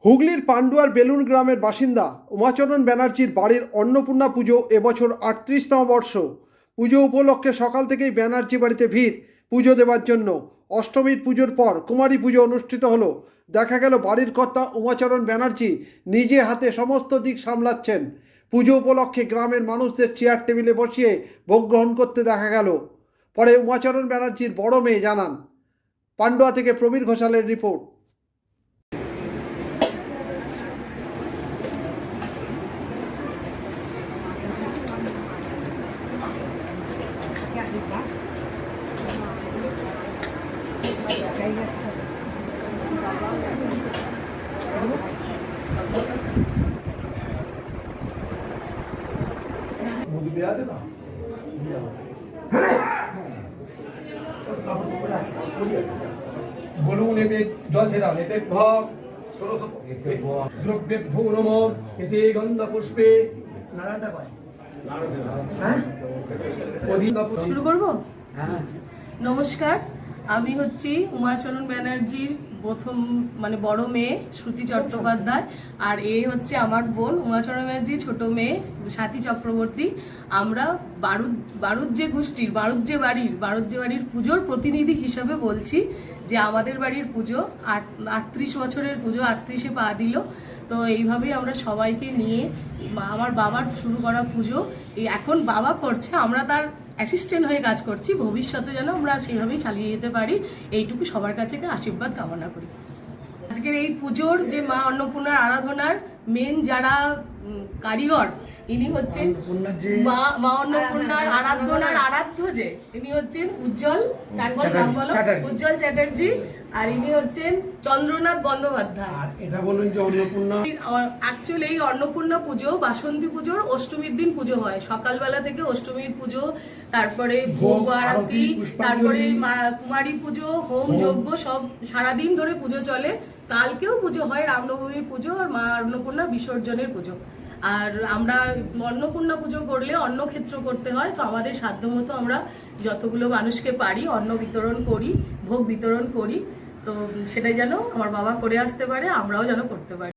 হুগলির পান্ডুয়ার বেলুন গ্রামের বাসিন্দা উমাচরণ ব্যানার্জির বাড়ির অন্নপূর্ণা পুজো এবছর ৩৮তম বর্ষ। পুজো উপলক্ষে সকাল থেকেই ব্যানার্জি বাড়িতে ভিড় পুজো দেওয়ার জন্য। অষ্টমীর পুজোর পর কুমারী পুজো অনুষ্ঠিত হলো। দেখা গেল বাড়ির কর্তা উমাচরণ ব্যানার্জি নিজে হাতে সমস্ত দিক সামলাচ্ছেন। পুজো উপলক্ষে গ্রামের মানুষদের চেয়ার টেবিলে বসিয়ে ভোগ গ্রহণ করতে দেখা গেল। পরে উমাচরণ ব্যানার্জির বড় মেয়ে জানান। পান্ডুয়া থেকে প্রবীর ঘোষালের রিপোর্ট। বলুন এতে জল ছেড়া এতে ভগ দ্রব্যেভ্যো নমঃ এতে গন্ধ পুষ্পে নারায়ণটা পায়। হ্যাঁ শুরু করব। নমস্কার, আমি হচ্ছি উমাচরণ ব্যানার্জির প্রথম বড় মেয়ে শ্রুতি চট্টোপাধ্যায়, আর এ হচ্ছে আমার বোন উমাচরণ ব্যানার্জির ছোট মেয়ে স্বাতী চক্রবর্তী। আমরা বারুদ যে গোষ্ঠীর বারুদ যে বাড়ির পুজোর প্রতিনিধি হিসাবে বলছি যে আমাদের বাড়ির পুজো ৩৮ বছরের পুজো ৩৮-এ পা দিল। তো এইভাবেই আমরা সবাইকে নিয়ে আমার বাবার শুরু করা পুজো এখন বাবা করছে, আমরা তার অ্যাসিস্ট্যান্ট হয়ে কাজ করছি। ভবিষ্যতে যেন আমরা সেইভাবেই চালিয়ে যেতে পারি, এইটুকু সবার কাছে আশীর্বাদ কামনা করি। আজকের এই পুজোর যে মা অন্নপূর্ণার আরাধনার মেন যারা কারিগর, ইনি হচ্ছেন মা অন্নপূর্ণার আরাধ্য যে ইনি হচ্ছেন উজ্জ্বল চ্যাটার্জি, আর ইনি হচ্ছেন চন্দ্রনাথ বন্দ্যোপাধ্যায়। আর এটা বলুন যে অন্নপূর্ণা অ্যাকচুয়ালি এই অন্নপূর্ণা পুজো বাসন্তী পুজোর অষ্টমীর দিন পুজো হয়। সকালবেলা থেকে অষ্টমীর পুজো, তারপরে ভোগ আরতি, তারপরে কুমারী পুজো, হোম যজ্ঞ, সব সারাদিন ধরে পুজো চলে। কালকেও পুজো হয়, রামনবমীর পুজো আর মা অন্নপূর্ণা বিসর্জনের পুজো। আর আমরা অন্নপূর্ণা পুজো করলে অন্নক্ষেত্র করতে হয়, তো আমাদের সাধ্যমতো আমরা যতগুলো মানুষকে পারি অন্ন বিতরণ করি, ভোগ বিতরণ করি। তো সেটাই যেন আমার বাবা করে আসতে পারে, আমরাও যেন করতে পারি।